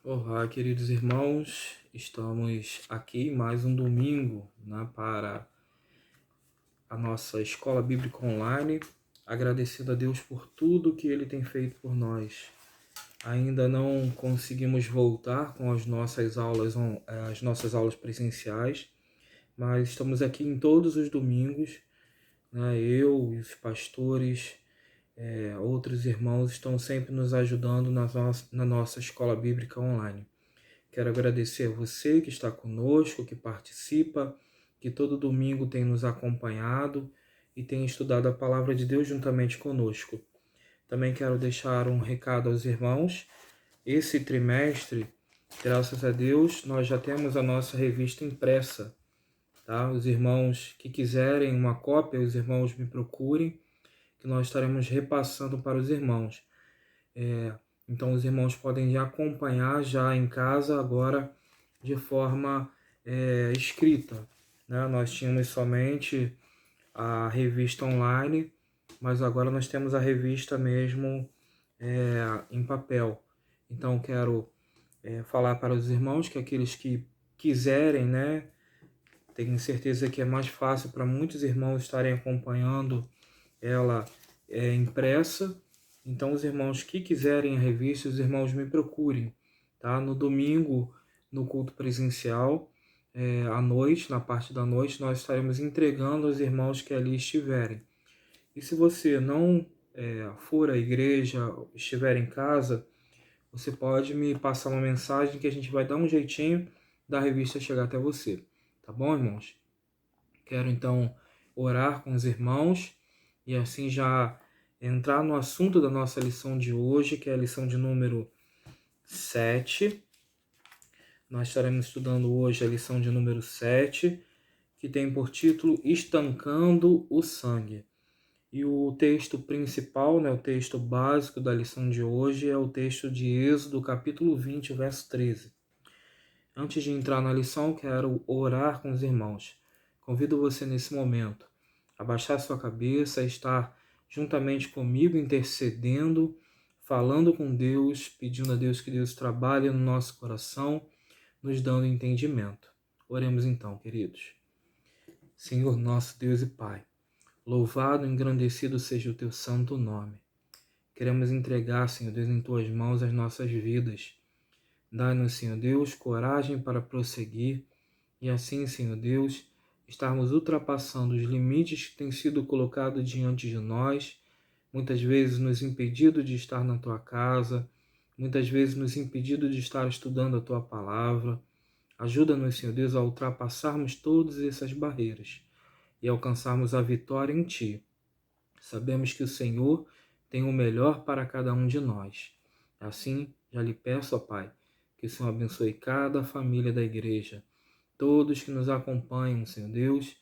Olá, queridos irmãos, estamos aqui mais um domingo, né, para a nossa escola bíblica online, agradecendo a Deus por tudo que Ele tem feito por nós. Ainda não conseguimos voltar com as nossas aulas presenciais, mas estamos aqui em todos os domingos, né, eu e os pastores, outros irmãos estão sempre nos ajudando na nossa escola bíblica online. Quero agradecer a você que está conosco, que participa, que todo domingo tem nos acompanhado e tem estudado a palavra de Deus juntamente conosco. Também quero deixar um recado aos irmãos. Esse trimestre, graças a Deus, nós já temos a nossa revista impressa, tá? Os irmãos que quiserem uma cópia, os irmãos me procurem, que nós estaremos repassando para os irmãos. Então, os irmãos podem acompanhar já em casa agora de forma escrita, né? Nós tínhamos somente a revista online, mas agora nós temos a revista mesmo em papel. Então, quero falar para os irmãos que aqueles que quiserem, né? Tenho certeza que é mais fácil para muitos irmãos estarem acompanhando ela impressa. Então, os irmãos que quiserem a revista, os irmãos me procurem, tá? No domingo, no culto presencial, à noite, na parte da noite, nós estaremos entregando aos irmãos que ali estiverem. E se você não for à igreja, estiver em casa, você pode me passar uma mensagem que a gente vai dar um jeitinho da revista chegar até você. Tá bom, irmãos? Quero então orar com os irmãos e assim já entrar no assunto da nossa lição de hoje, que é a lição de número 7. Nós estaremos estudando hoje a lição de número 7, que tem por título Estancando o Sangue. E o texto principal, né, o texto básico da lição de hoje é o texto de Êxodo, capítulo 20, verso 13. Antes de entrar na lição, quero orar com os irmãos. Convido você nesse momento a baixar sua cabeça, a estar juntamente comigo, intercedendo, falando com Deus, pedindo a Deus que Deus trabalhe no nosso coração, nos dando entendimento. Oremos então, queridos. Senhor nosso Deus e Pai, louvado e engrandecido seja o teu santo nome. Queremos entregar, Senhor Deus, em tuas mãos as nossas vidas. Dai-nos, Senhor Deus, coragem para prosseguir e assim, Senhor Deus, estarmos ultrapassando os limites que têm sido colocados diante de nós, muitas vezes nos impedindo de estar na Tua casa, muitas vezes nos impedindo de estar estudando a Tua palavra. Ajuda-nos, Senhor Deus, a ultrapassarmos todas essas barreiras e alcançarmos a vitória em Ti. Sabemos que o Senhor tem o melhor para cada um de nós. Assim, já lhe peço, ó Pai, que o Senhor abençoe cada família da igreja, todos que nos acompanham, Senhor Deus,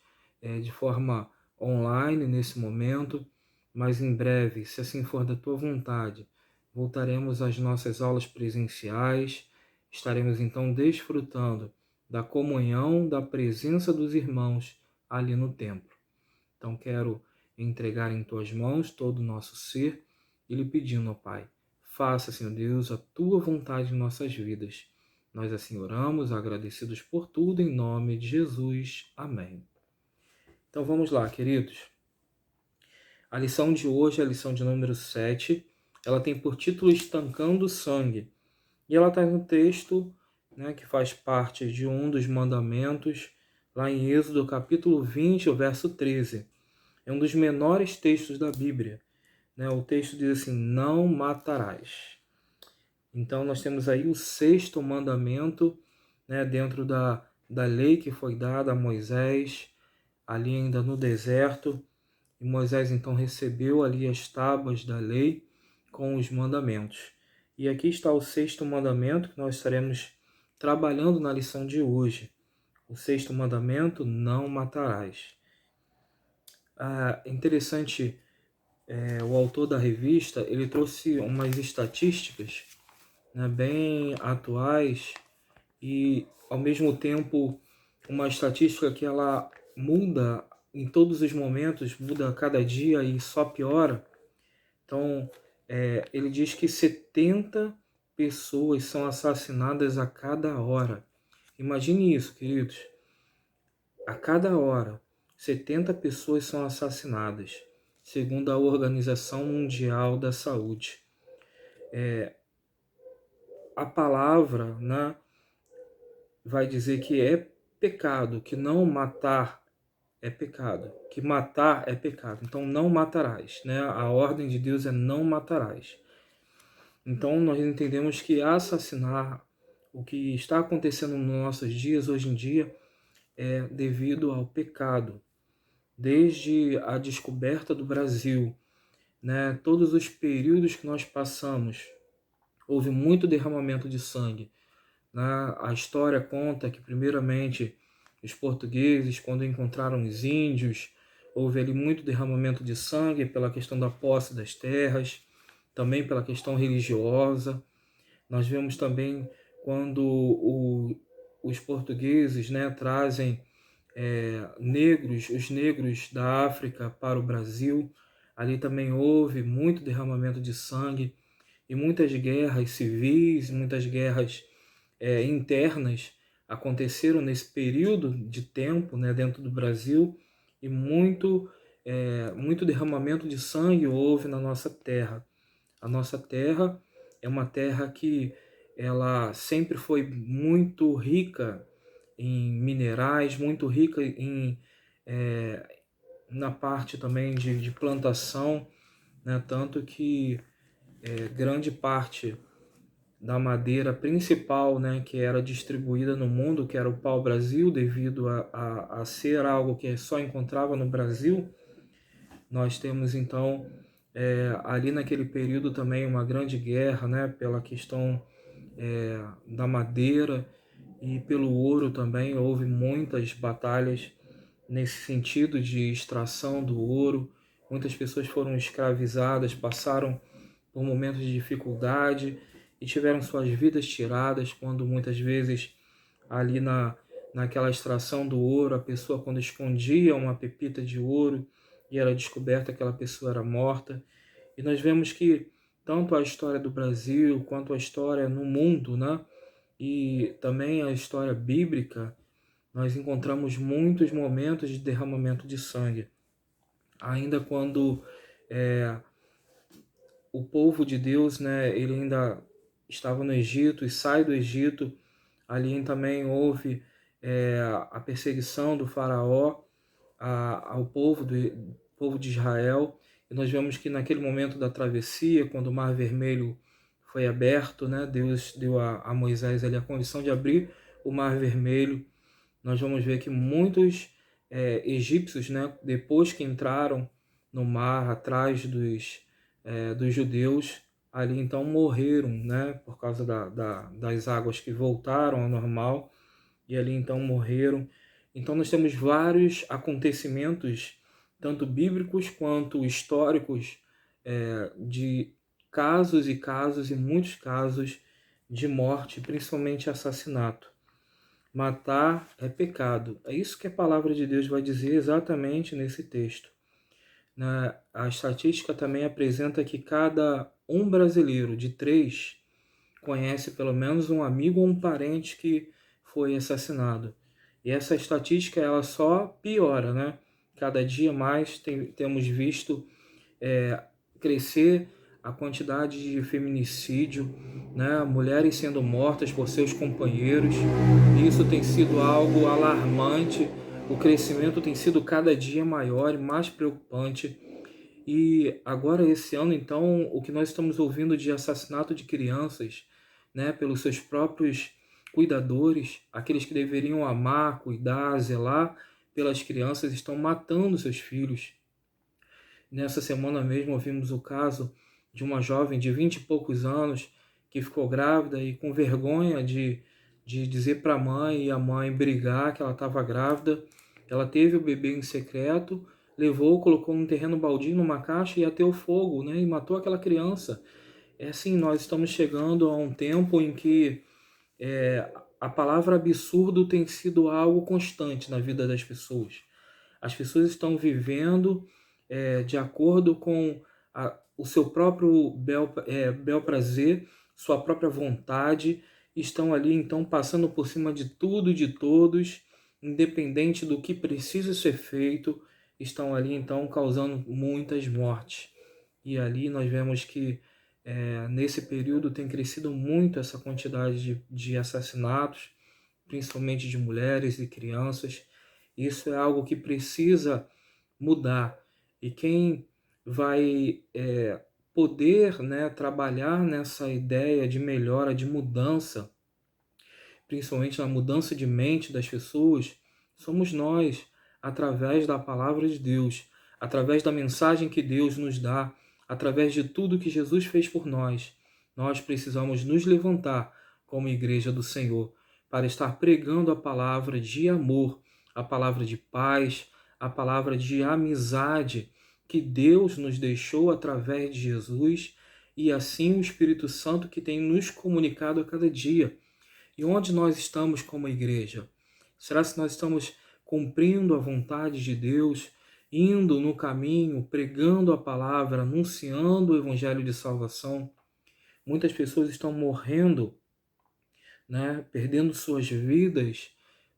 de forma online nesse momento, mas em breve, se assim for da Tua vontade, voltaremos às nossas aulas presenciais, estaremos então desfrutando da comunhão, da presença dos irmãos ali no templo. Então quero entregar em Tuas mãos todo o nosso ser e lhe pedindo, ó Pai, faça, Senhor Deus, a Tua vontade em nossas vidas. Nós assim oramos, agradecidos por tudo, em nome de Jesus. Amém. Então vamos lá, queridos. A lição de hoje é a lição de número 7. Ela tem por título Estancando o Sangue. E ela está no texto, né, que faz parte de um dos mandamentos, lá em Êxodo, capítulo 20, o verso 13. É um dos menores textos da Bíblia. Né? O texto diz assim, não matarás. Então nós temos aí o sexto mandamento, né, dentro da lei que foi dada a Moisés, ali ainda no deserto. E Moisés então recebeu ali as tábuas da lei com os mandamentos. E aqui está o sexto mandamento que nós estaremos trabalhando na lição de hoje. O sexto mandamento, não matarás. Interessante, o autor da revista, ele trouxe umas estatísticas, né, bem atuais e, ao mesmo tempo, uma estatística que ela muda em todos os momentos, muda a cada dia e só piora. Então, ele diz que 70% pessoas são assassinadas a cada hora. Imagine isso, queridos. A cada hora, 70 pessoas são assassinadas, segundo a Organização Mundial da Saúde. A palavra, né, vai dizer que é pecado, que não matar é pecado, que matar é pecado. Então não matarás, né? A ordem de Deus é não matarás. Então nós entendemos que assassinar, o que está acontecendo nos nossos dias hoje em dia, é devido ao pecado. Desde a descoberta do Brasil, né? Todos os períodos que nós passamos, houve muito derramamento de sangue. A história conta que, primeiramente, os portugueses, quando encontraram os índios, houve ali muito derramamento de sangue pela questão da posse das terras, também pela questão religiosa. Nós vemos também quando os portugueses, né, trazem os negros da África para o Brasil. Ali também houve muito derramamento de sangue e muitas guerras civis, muitas guerras internas aconteceram nesse período de tempo, né, dentro do Brasil, e muito derramamento de sangue houve na nossa terra. A nossa terra é uma terra que ela sempre foi muito rica em minerais, muito rica na parte também de plantação, né, tanto que grande parte da madeira principal, né, que era distribuída no mundo, que era o pau-brasil, devido a ser algo que só encontrava no Brasil. Nós temos, então, ali naquele período também uma grande guerra, né, pela questão da madeira e pelo ouro também. Houve muitas batalhas nesse sentido de extração do ouro. Muitas pessoas foram escravizadas, passaram por momentos de dificuldade e tiveram suas vidas tiradas, quando muitas vezes ali naquela extração do ouro, a pessoa, quando escondia uma pepita de ouro e era descoberta, aquela pessoa era morta. E nós vemos que tanto a história do Brasil quanto a história no mundo, né, e também a história bíblica, nós encontramos muitos momentos de derramamento de sangue. Ainda quando o povo de Deus, né, ele ainda estava no Egito e sai do Egito, ali também houve a perseguição do faraó ao povo de Israel. E nós vemos que naquele momento da travessia, quando o Mar Vermelho foi aberto, né, Deus deu a Moisés ali a condição de abrir o Mar Vermelho. Nós vamos ver que muitos egípcios, né, depois que entraram no mar atrás dos judeus, ali então morreram, né, por causa das águas que voltaram ao normal, e ali então morreram. Então nós temos vários acontecimentos, tanto bíblicos quanto históricos, de casos e casos e muitos casos de morte, principalmente assassinato. Matar é pecado. É isso que a palavra de Deus vai dizer exatamente nesse texto. A estatística também apresenta que cada um brasileiro de 3 conhece pelo menos um amigo ou um parente que foi assassinado. E essa estatística ela só piora, né? Cada dia mais temos visto crescer a quantidade de feminicídio, né? Mulheres sendo mortas por seus companheiros. Isso tem sido algo alarmante. O crescimento tem sido cada dia maior e mais preocupante. E agora, esse ano, então, o que nós estamos ouvindo de assassinato de crianças, né, pelos seus próprios cuidadores, aqueles que deveriam amar, cuidar, zelar pelas crianças, estão matando seus filhos. Nessa semana mesmo ouvimos o caso de uma jovem de 20 e poucos anos que ficou grávida e com vergonha de dizer para a mãe e a mãe brigar que ela estava grávida. Ela teve o bebê em secreto, levou, colocou num terreno baldio, numa caixa e ateu fogo, né? E matou aquela criança. É assim, nós estamos chegando a um tempo em que a palavra absurdo tem sido algo constante na vida das pessoas. As pessoas estão vivendo de acordo com o seu próprio bel prazer, sua própria vontade, estão ali então passando por cima de tudo e de todos, independente do que precisa ser feito, estão ali então causando muitas mortes. E ali nós vemos que nesse período tem crescido muito essa quantidade de assassinatos, principalmente de mulheres e crianças. Isso é algo que precisa mudar. E quem vai poder, né, trabalhar nessa ideia de melhora, de mudança, principalmente na mudança de mente das pessoas, somos nós, através da palavra de Deus, através da mensagem que Deus nos dá, através de tudo que Jesus fez por nós. Nós precisamos nos levantar como igreja do Senhor para estar pregando a palavra de amor, a palavra de paz, a palavra de amizade que Deus nos deixou através de Jesus e assim o Espírito Santo que tem nos comunicado a cada dia. E onde nós estamos como igreja? Será que nós estamos cumprindo a vontade de Deus, indo no caminho, pregando a palavra, anunciando o evangelho de salvação? Muitas pessoas estão morrendo, né, perdendo suas vidas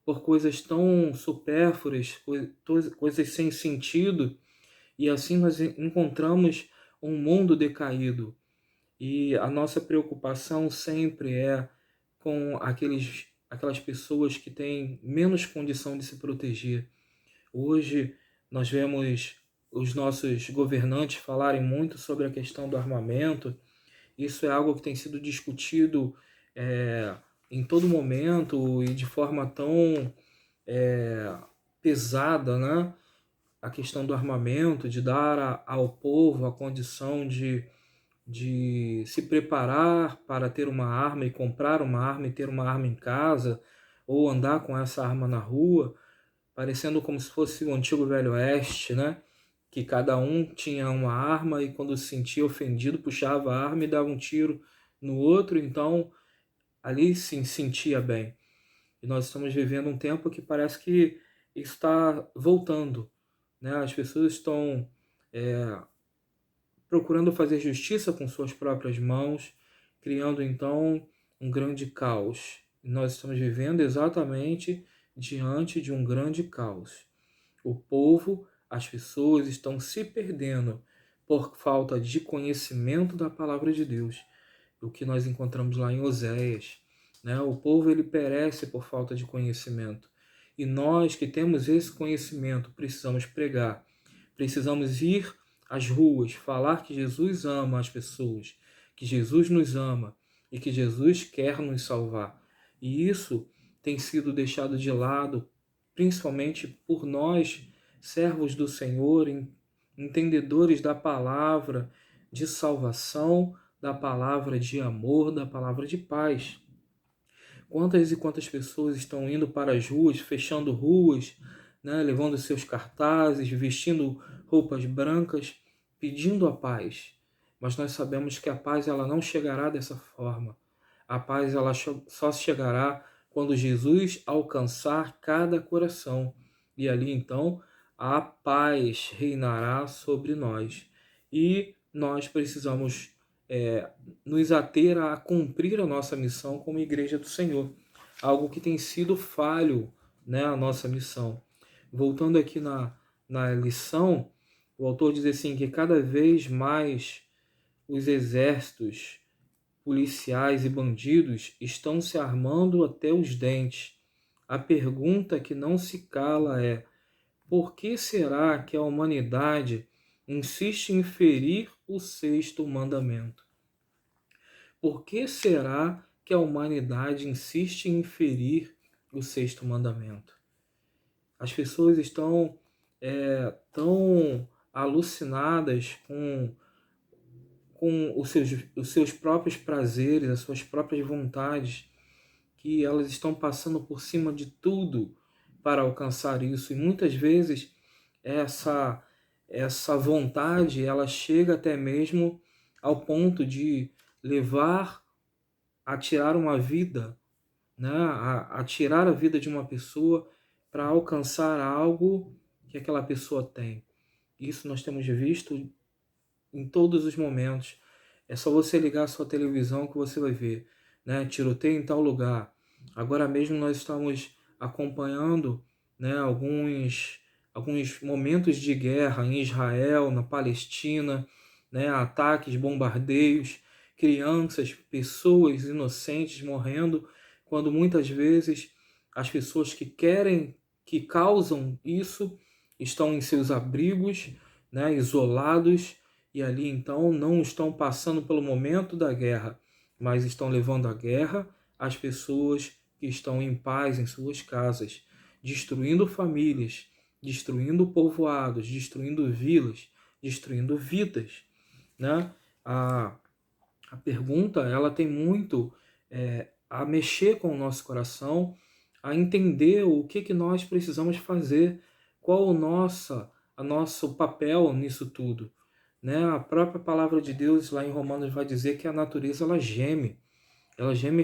por coisas tão supérfluas, coisas sem sentido, e assim nós encontramos um mundo decaído. E a nossa preocupação sempre é com aquelas pessoas que têm menos condição de se proteger. Hoje nós vemos os nossos governantes falarem muito sobre a questão do armamento. Isso é algo que tem sido discutido em todo momento e de forma tão pesada, né? A questão do armamento, de dar ao povo a condição de se preparar para ter uma arma e comprar uma arma e ter uma arma em casa, ou andar com essa arma na rua, parecendo como se fosse o antigo Velho Oeste, né? Que cada um tinha uma arma e quando se sentia ofendido puxava a arma e dava um tiro no outro, então ali se sentia bem. E nós estamos vivendo um tempo que parece que isso está voltando, né? As pessoas estão procurando fazer justiça com suas próprias mãos, criando então um grande caos. Nós estamos vivendo exatamente diante de um grande caos. O povo, as pessoas estão se perdendo por falta de conhecimento da palavra de Deus. O que nós encontramos lá em Oséias, né? O povo ele perece por falta de conhecimento. E nós que temos esse conhecimento precisamos pregar, precisamos ir às ruas, falar que Jesus ama as pessoas, que Jesus nos ama e que Jesus quer nos salvar. E isso tem sido deixado de lado, principalmente por nós, servos do Senhor, entendedores da palavra de salvação, da palavra de amor, da palavra de paz. Quantas e quantas pessoas estão indo para as ruas, fechando ruas, né, levando seus cartazes, vestindo roupas brancas, pedindo a paz. Mas nós sabemos que a paz ela não chegará dessa forma. A paz ela só chegará quando Jesus alcançar cada coração. E ali então a paz reinará sobre nós. E nós precisamos nos ater a cumprir a nossa missão como igreja do Senhor. Algo que tem sido falho, né, a nossa missão. Voltando aqui na lição, o autor diz assim que cada vez mais os exércitos policiais e bandidos estão se armando até os dentes. A pergunta que não se cala é: por que será que a humanidade insiste em ferir o sexto mandamento? Por que será que a humanidade insiste em ferir o sexto mandamento? As pessoas estão tão alucinadas com os seus próprios prazeres, as suas próprias vontades, que elas estão passando por cima de tudo para alcançar isso. E muitas vezes essa vontade ela chega até mesmo ao ponto de levar a tirar uma vida, né? a tirar a vida de uma pessoa para alcançar algo que aquela pessoa tem. Isso nós temos visto em todos os momentos. É só você ligar a sua televisão que você vai ver, né? Tiroteio em tal lugar. Agora mesmo nós estamos acompanhando, né, alguns momentos de guerra em Israel, na Palestina, né, ataques, bombardeios, crianças, pessoas inocentes morrendo, quando muitas vezes as pessoas que causam isso, estão em seus abrigos, né, isolados, e ali então não estão passando pelo momento da guerra, mas estão levando a guerra às pessoas que estão em paz em suas casas, destruindo famílias, destruindo povoados, destruindo vilas, destruindo vidas, né? A, a pergunta, ela tem muito a mexer com o nosso coração, a entender o que nós precisamos fazer, qual o nosso papel nisso tudo, né? A própria palavra de Deus lá em Romanos vai dizer que a natureza ela geme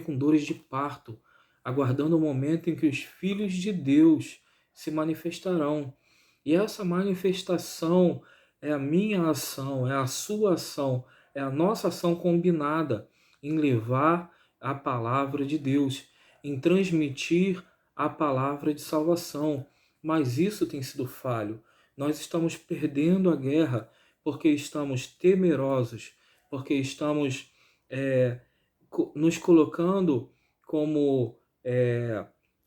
com dores de parto, aguardando o momento em que os filhos de Deus se manifestarão. E essa manifestação é a minha ação, é a sua ação, é a nossa ação combinada em levar a palavra de Deus, em transmitir a palavra de salvação. Mas isso tem sido falho. Nós estamos perdendo a guerra porque estamos temerosos, porque estamos nos colocando como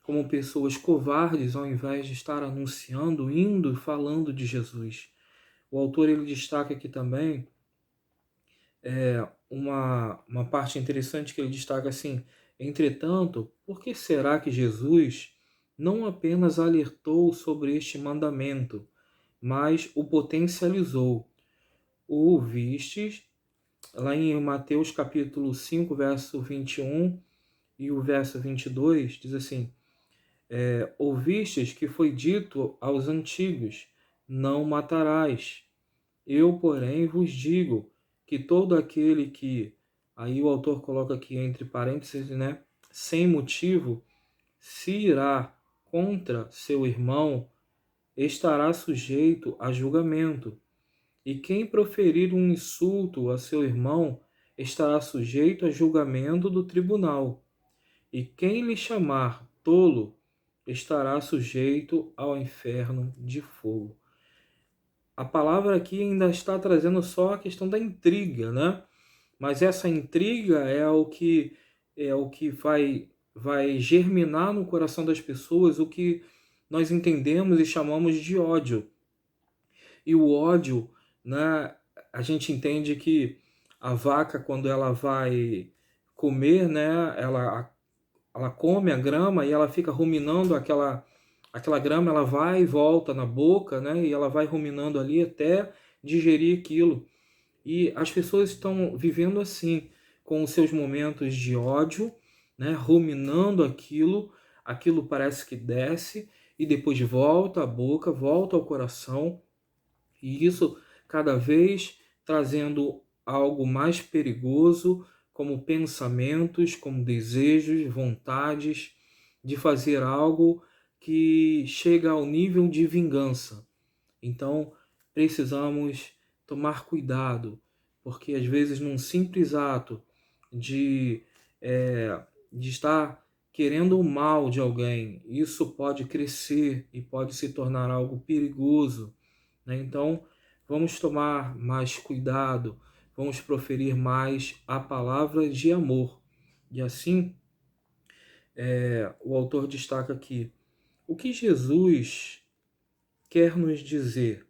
como pessoas covardes ao invés de estar anunciando, indo, falando de Jesus. O autor ele destaca aqui também uma parte interessante que ele destaca assim: entretanto, por que será que Jesus não apenas alertou sobre este mandamento, mas o potencializou? O ouvistes, lá em Mateus capítulo 5, verso 21 e o verso 22, diz assim: ouvistes que foi dito aos antigos, não matarás. Eu, porém, vos digo que todo aquele que, aí o autor coloca aqui entre parênteses, né, sem motivo, se irá contra seu irmão, estará sujeito a julgamento. E quem proferir um insulto a seu irmão, estará sujeito a julgamento do tribunal. E quem lhe chamar tolo, estará sujeito ao inferno de fogo. A palavra aqui ainda está trazendo só a questão da intriga, né? Mas essa intriga é o que vai germinar no coração das pessoas o que nós entendemos e chamamos de ódio. E o ódio, né, a gente entende que a vaca, quando ela vai comer, né, ela come a grama e ela fica ruminando aquela grama, ela vai e volta na boca, né, e ela vai ruminando ali até digerir aquilo. E as pessoas estão vivendo assim, com os seus momentos de ódio, né, ruminando aquilo parece que desce e depois volta à boca, volta ao coração, e isso cada vez trazendo algo mais perigoso, como pensamentos, como desejos, vontades de fazer algo que chega ao nível de vingança. Então, precisamos tomar cuidado, porque às vezes num simples ato de, de estar querendo o mal de alguém, isso pode crescer e pode se tornar algo perigoso, né? Então, vamos tomar mais cuidado, vamos proferir mais a palavra de amor. E assim, o autor destaca aqui, o que Jesus quer nos dizer?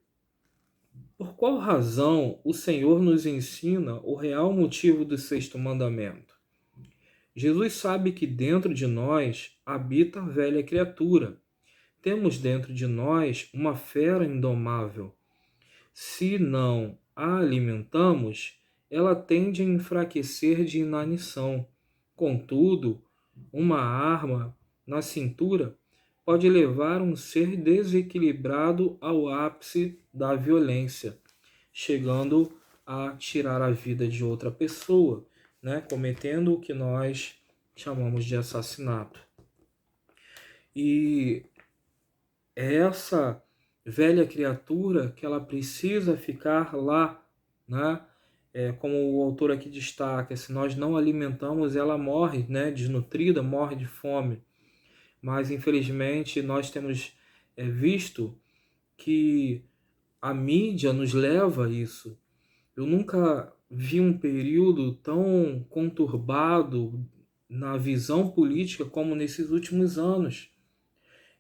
Por qual razão o Senhor nos ensina o real motivo do sexto mandamento? Jesus sabe que dentro de nós habita a velha criatura. Temos dentro de nós uma fera indomável. Se não a alimentamos, ela tende a enfraquecer de inanição. Contudo, uma arma na cintura pode levar um ser desequilibrado ao ápice da violência, chegando a tirar a vida de outra pessoa, né? Cometendo o que nós chamamos de assassinato. E é essa velha criatura que ela precisa ficar lá, né? como o autor aqui destaca, se nós não alimentamos, ela morre, né, desnutrida, morre de fome. Mas, infelizmente, nós temos visto que a mídia nos leva a isso. Eu nunca vi um período tão conturbado na visão política como nesses últimos anos.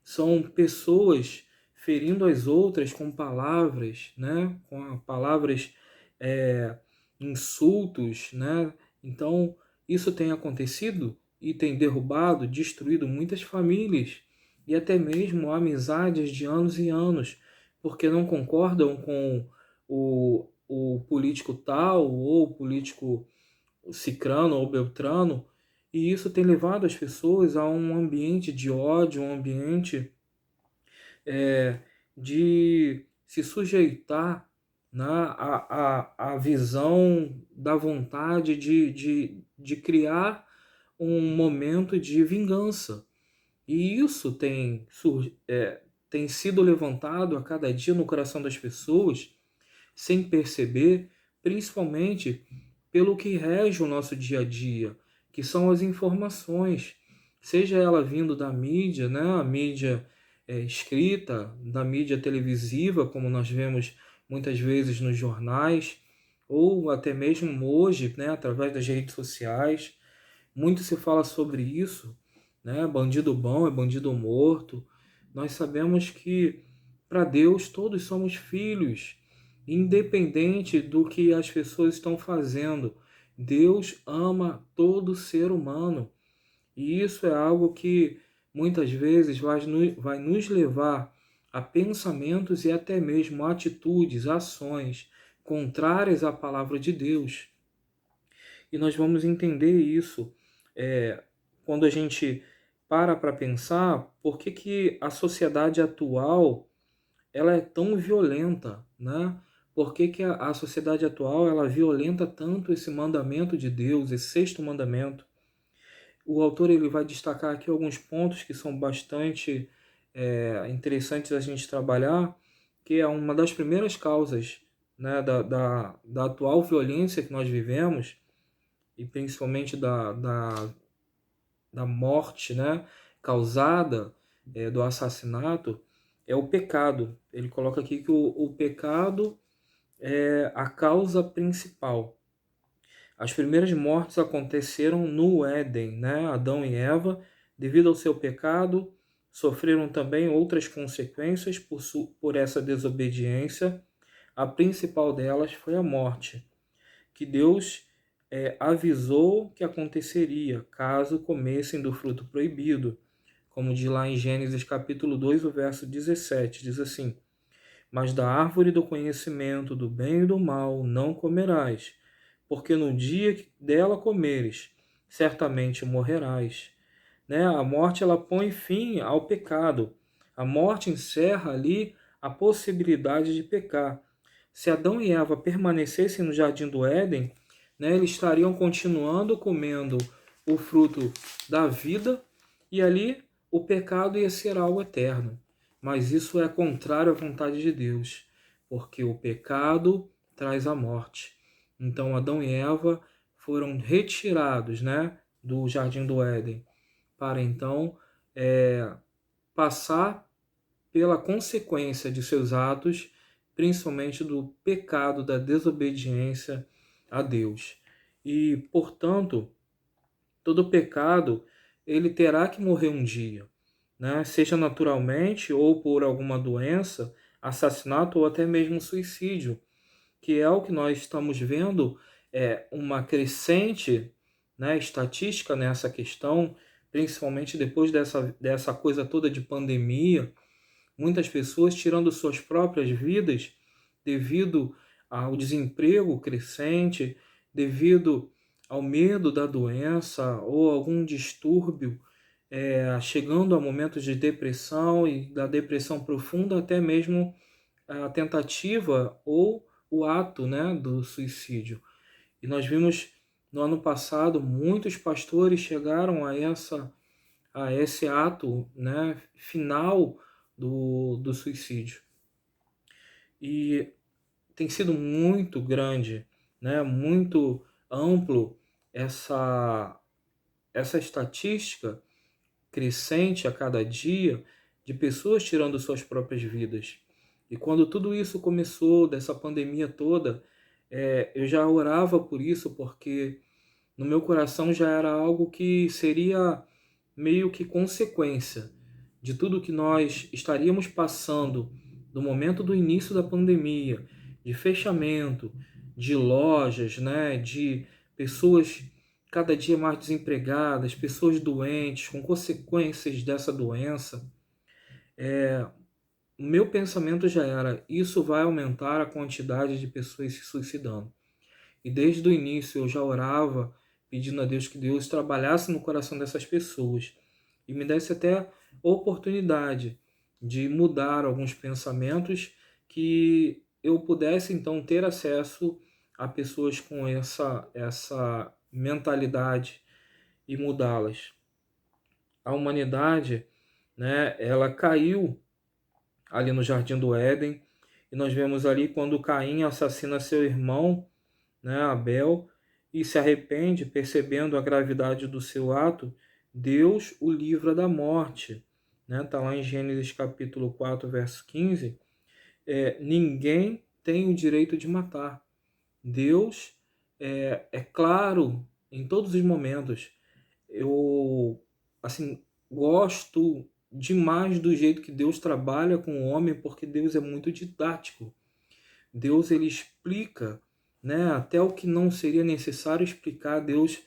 São pessoas ferindo as outras com palavras, né? Com palavras, é, insultos, né? Então, isso tem acontecido e tem derrubado, destruído muitas famílias e até mesmo amizades de anos e anos, porque não concordam com o político tal ou o político cicrano ou beltrano, e isso tem levado as pessoas a um ambiente de ódio, um ambiente de se sujeitar, né, à visão da vontade de criar um momento de vingança. E isso tem sido levantado a cada dia no coração das pessoas, sem perceber, principalmente pelo que rege o nosso dia a dia, que são as informações, seja ela vindo da mídia, né, a mídia escrita, da mídia televisiva, como nós vemos muitas vezes nos jornais, ou até mesmo hoje, né, através das redes sociais. Muito se fala sobre isso, né? Bandido bom é bandido morto. Nós sabemos que para Deus todos somos filhos, independente do que as pessoas estão fazendo. Deus ama todo ser humano. E isso é algo que muitas vezes vai nos levar a pensamentos e até mesmo atitudes, ações contrárias à palavra de Deus. E nós vamos entender isso quando a gente para pensar por que a sociedade atual ela é tão violenta, né? Por que a sociedade atual ela violenta tanto esse mandamento de Deus, esse sexto mandamento? O autor ele vai destacar aqui alguns pontos que são bastante interessantes a gente trabalhar, que é uma das primeiras causas, né, da atual violência que nós vivemos, e principalmente da morte, né, causada do assassinato, é o pecado. Ele coloca aqui que o pecado é a causa principal. As primeiras mortes aconteceram no Éden, né? Adão e Eva, devido ao seu pecado, sofreram também outras consequências por essa desobediência. A principal delas foi a morte, que Deus avisou que aconteceria caso comessem do fruto proibido, como diz lá em Gênesis capítulo 2, o verso 17, diz assim: Mas da árvore do conhecimento do bem e do mal não comerás, porque no dia que dela comeres, certamente morrerás. Né? A morte ela põe fim ao pecado. A morte encerra ali a possibilidade de pecar. Se Adão e Eva permanecessem no jardim do Éden, né, eles estariam continuando comendo o fruto da vida e ali o pecado ia ser algo eterno. Mas isso é contrário à vontade de Deus, porque o pecado traz a morte. Então Adão e Eva foram retirados, né, do jardim do Éden, para então passar pela consequência de seus atos, principalmente do pecado da desobediência a Deus. E, portanto, todo pecado ele terá que morrer um dia, né? Seja naturalmente ou por alguma doença, assassinato ou até mesmo suicídio, que é o que nós estamos vendo uma crescente, né, estatística nessa questão, principalmente depois dessa coisa toda de pandemia, muitas pessoas tirando suas próprias vidas devido ao desemprego crescente, devido ao medo da doença ou algum distúrbio, chegando a momentos de depressão e da depressão profunda até mesmo a tentativa ou o ato, né, do suicídio. E nós vimos no ano passado muitos pastores chegaram a esse ato, né, final do suicídio. E tem sido muito grande né, muito amplo essa estatística crescente a cada dia de pessoas tirando suas próprias vidas. E quando tudo isso começou, dessa pandemia toda, eu já orava por isso, porque no meu coração já era algo que seria meio que consequência de tudo que nós estaríamos passando no momento do início da pandemia, de fechamento de lojas, né, de pessoas cada dia mais desempregadas, pessoas doentes, com consequências dessa doença. O meu pensamento já era: isso vai aumentar a quantidade de pessoas se suicidando. E desde o início eu já orava, pedindo a Deus que Deus trabalhasse no coração dessas pessoas e me desse até oportunidade de mudar alguns pensamentos, que eu pudesse então ter acesso a pessoas com essa mentalidade e mudá-las. A humanidade, né, ela caiu ali no Jardim do Éden, e nós vemos ali quando Caim assassina seu irmão, né, Abel, e se arrepende, percebendo a gravidade do seu ato, Deus o livra da morte. Né? Tá lá em Gênesis capítulo 4, verso 15. Ninguém tem o direito de matar. Deus é claro em todos os momentos. Eu, assim, gosto demais do jeito que Deus trabalha com o homem, porque Deus é muito didático. Deus, ele explica, né, até o que não seria necessário explicar, Deus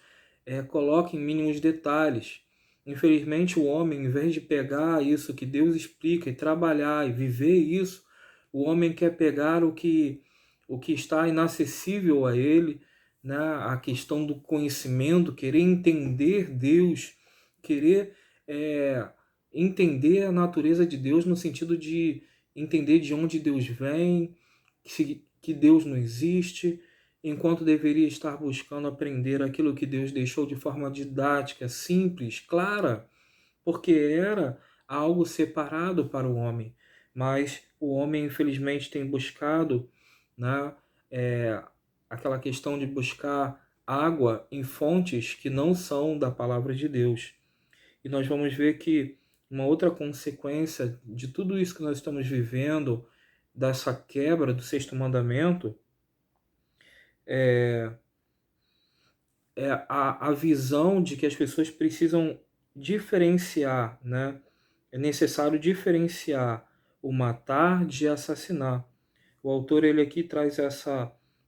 coloca em mínimos detalhes. Infelizmente, o homem, em vez de pegar isso que Deus explica e trabalhar e viver isso, o homem quer pegar o que está inacessível a ele, né, a questão do conhecimento, querer entender Deus, querer entender a natureza de Deus no sentido de entender de onde Deus vem, que Deus não existe, enquanto deveria estar buscando aprender aquilo que Deus deixou de forma didática, simples, clara, porque era algo separado para o homem. Mas o homem, infelizmente, tem buscado, né, aquela questão de buscar água em fontes que não são da palavra de Deus. E nós vamos ver que uma outra consequência de tudo isso que nós estamos vivendo, dessa quebra do sexto mandamento, é a visão de que as pessoas precisam diferenciar, né? É necessário diferenciar o matar de assassinar. O autor, ele aqui traz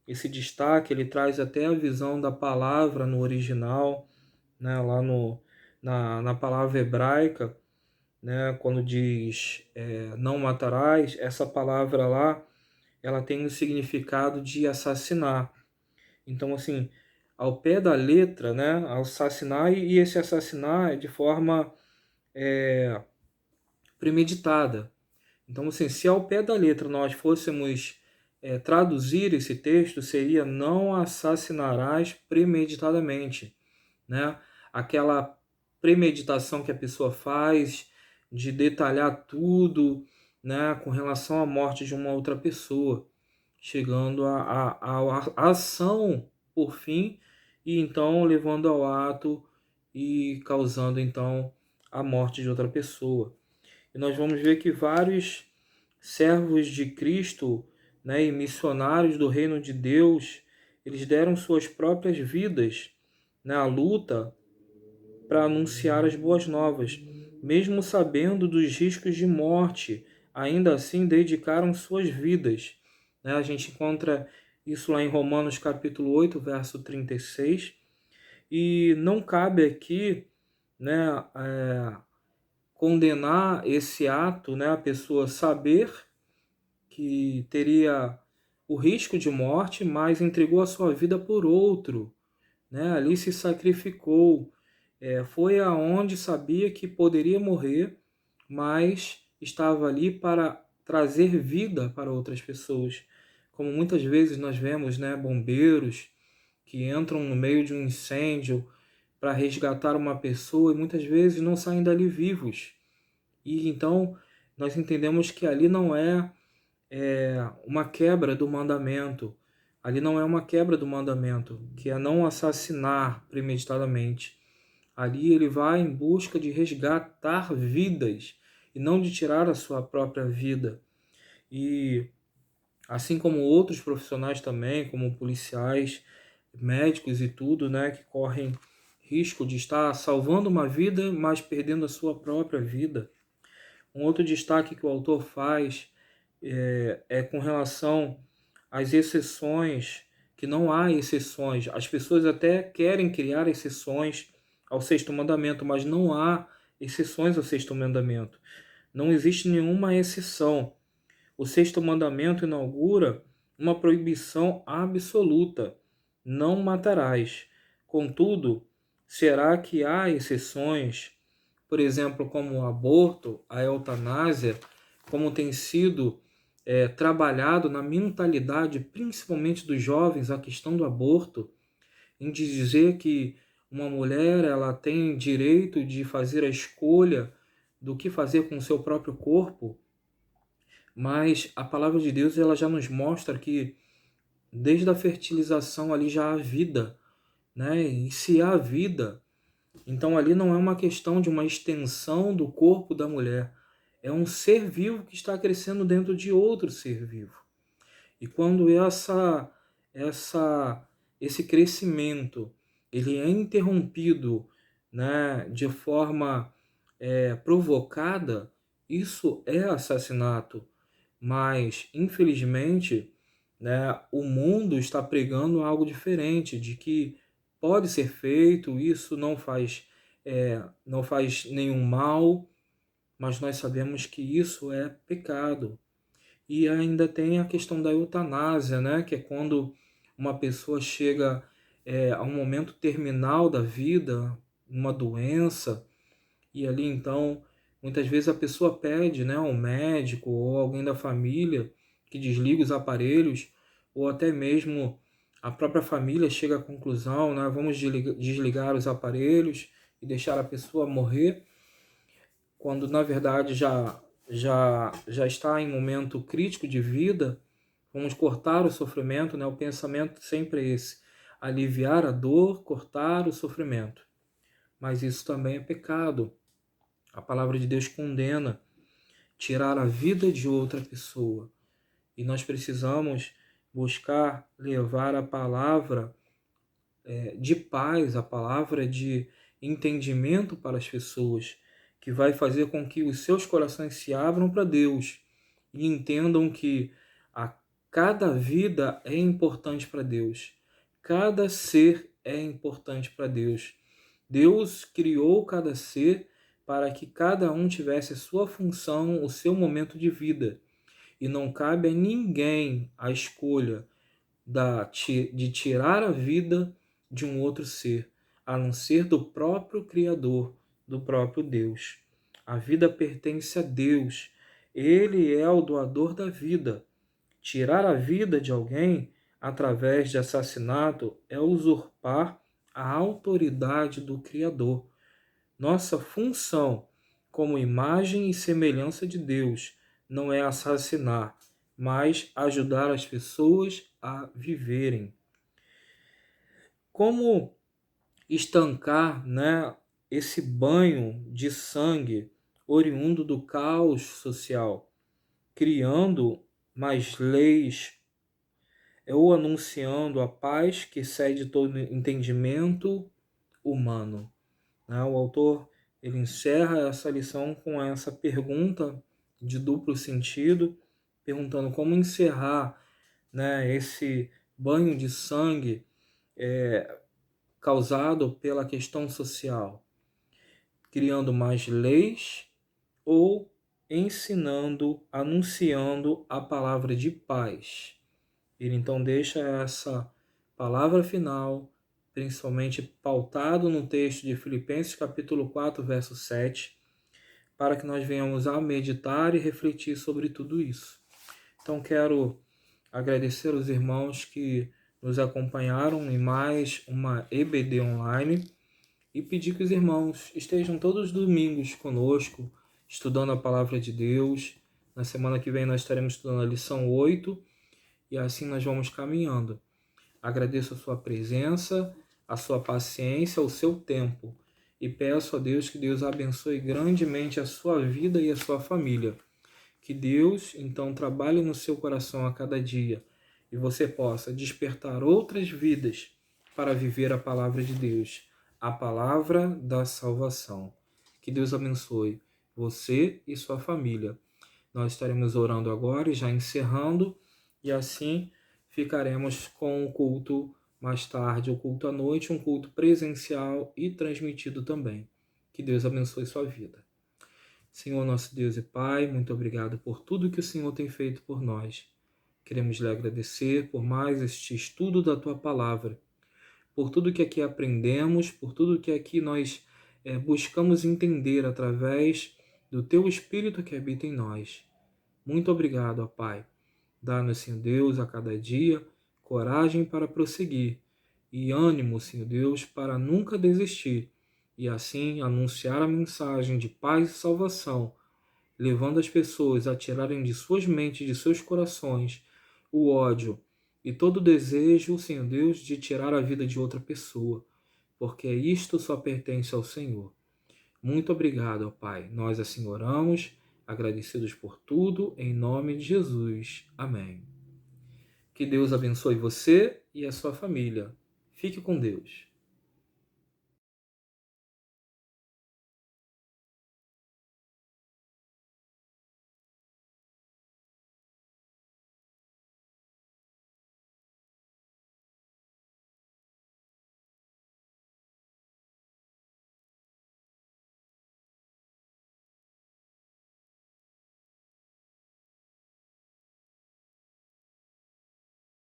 esse destaque, ele traz até a visão da palavra no original, né? Lá na palavra hebraica, né? Quando diz não matarás, essa palavra lá, ela tem um significado de assassinar. Então, assim, ao pé da letra, né, assassinar, e esse assassinar é de forma premeditada. Então, assim, se ao pé da letra nós fôssemos traduzir esse texto, seria: não assassinarás premeditadamente, né? Aquela premeditação que a pessoa faz de detalhar tudo, né, com relação à morte de uma outra pessoa, chegando à ação por fim, e então levando ao ato e causando então a morte de outra pessoa. E nós vamos ver que vários servos de Cristo, né, e missionários do reino de Deus, eles deram suas próprias vidas na luta para anunciar as boas novas, mesmo sabendo dos riscos de morte, ainda assim dedicaram suas vidas. Né? A gente encontra isso lá em Romanos capítulo 8, verso 36, e não cabe aqui, né, condenar esse ato, né, a pessoa saber que teria o risco de morte, mas entregou a sua vida por outro, né? Ali se sacrificou, foi aonde sabia que poderia morrer, mas estava ali para trazer vida para outras pessoas. Como muitas vezes nós vemos, né, bombeiros que entram no meio de um incêndio para resgatar uma pessoa e muitas vezes não saem dali vivos. E então nós entendemos que ali não é uma quebra do mandamento. Ali não é uma quebra do mandamento, que é não assassinar premeditadamente. Ali ele vai em busca de resgatar vidas e não de tirar a sua própria vida. E assim como outros profissionais também, como policiais, médicos e tudo, né, que correm risco de estar salvando uma vida, mas perdendo a sua própria vida. Um outro destaque que o autor faz é com relação às exceções, que não há exceções. As pessoas até querem criar exceções ao sexto mandamento, mas não há exceções ao sexto mandamento. Não existe nenhuma exceção. O sexto mandamento inaugura uma proibição absoluta: não matarás. Contudo, será que há exceções, por exemplo, como o aborto, a eutanásia, como tem sido trabalhado na mentalidade, principalmente dos jovens, a questão do aborto, em dizer que uma mulher ela tem direito de fazer a escolha do que fazer com o seu próprio corpo, mas a palavra de Deus ela já nos mostra que desde a fertilização ali já há vida, né? E se há vida, então ali não é uma questão de uma extensão do corpo da mulher, é um ser vivo que está crescendo dentro de outro ser vivo. E quando esse crescimento ele é interrompido, né, de forma provocada, isso é assassinato. Mas, infelizmente, né, o mundo está pregando algo diferente, de que pode ser feito, isso não faz nenhum mal, mas nós sabemos que isso é pecado. E ainda tem a questão da eutanásia, né, que é quando uma pessoa chega a um momento terminal da vida, uma doença, e ali então, muitas vezes a pessoa pede, né, um médico ou alguém da família que desliga os aparelhos, ou até mesmo a própria família chega à conclusão, né, vamos desligar os aparelhos e deixar a pessoa morrer, quando na verdade já está em momento crítico de vida. Vamos cortar o sofrimento, né? O pensamento sempre é esse: aliviar a dor, cortar o sofrimento. Mas isso também é pecado. A palavra de Deus condena tirar a vida de outra pessoa. E nós precisamos buscar levar a palavra de paz, a palavra de entendimento para as pessoas, que vai fazer com que os seus corações se abram para Deus e entendam que a cada vida é importante para Deus. Cada ser é importante para Deus. Deus criou cada ser para que cada um tivesse a sua função, o seu momento de vida. E não cabe a ninguém a escolha de tirar a vida de um outro ser, a não ser do próprio Criador, do próprio Deus. A vida pertence a Deus. Ele é o doador da vida. Tirar a vida de alguém através de assassinato é usurpar a autoridade do Criador. Nossa função como imagem e semelhança de Deus não é assassinar, mas ajudar as pessoas a viverem. Como estancar, né, esse banho de sangue oriundo do caos social, criando mais leis ou anunciando a paz que excede todo entendimento humano? Né? O autor ele encerra essa lição com essa pergunta de duplo sentido, perguntando como encerrar, né, esse banho de sangue causado pela questão social, criando mais leis ou ensinando, anunciando a palavra de paz. Ele então deixa essa palavra final, principalmente pautado no texto de Filipenses capítulo 4, verso 7, para que nós venhamos a meditar e refletir sobre tudo isso. Então quero agradecer aos irmãos que nos acompanharam em mais uma EBD online e pedir que os irmãos estejam todos os domingos conosco, estudando a palavra de Deus. Na semana que vem nós estaremos estudando a lição 8 e assim nós vamos caminhando. Agradeço a sua presença, a sua paciência, o seu tempo. E peço a Deus que Deus abençoe grandemente a sua vida e a sua família. Que Deus, então, trabalhe no seu coração a cada dia e você possa despertar outras vidas para viver a palavra de Deus, a palavra da salvação. Que Deus abençoe você e sua família. Nós estaremos orando agora e já encerrando, e assim ficaremos com o culto mais tarde, o culto à noite, um culto presencial e transmitido também. Que Deus abençoe sua vida. Senhor nosso Deus e Pai, muito obrigado por tudo que o Senhor tem feito por nós. Queremos lhe agradecer por mais este estudo da Tua Palavra, por tudo que aqui aprendemos, por tudo que aqui nós buscamos entender através do Teu Espírito que habita em nós. Muito obrigado, ó Pai. Dá-nos, Senhor Deus, a cada dia coragem para prosseguir e ânimo, Senhor Deus, para nunca desistir e assim anunciar a mensagem de paz e salvação, levando as pessoas a tirarem de suas mentes, de seus corações, o ódio e todo o desejo, Senhor Deus, de tirar a vida de outra pessoa, porque isto só pertence ao Senhor. Muito obrigado, ó Pai. Nós assim oramos, agradecidos por tudo, em nome de Jesus. Amém. Que Deus abençoe você e a sua família. Fique com Deus.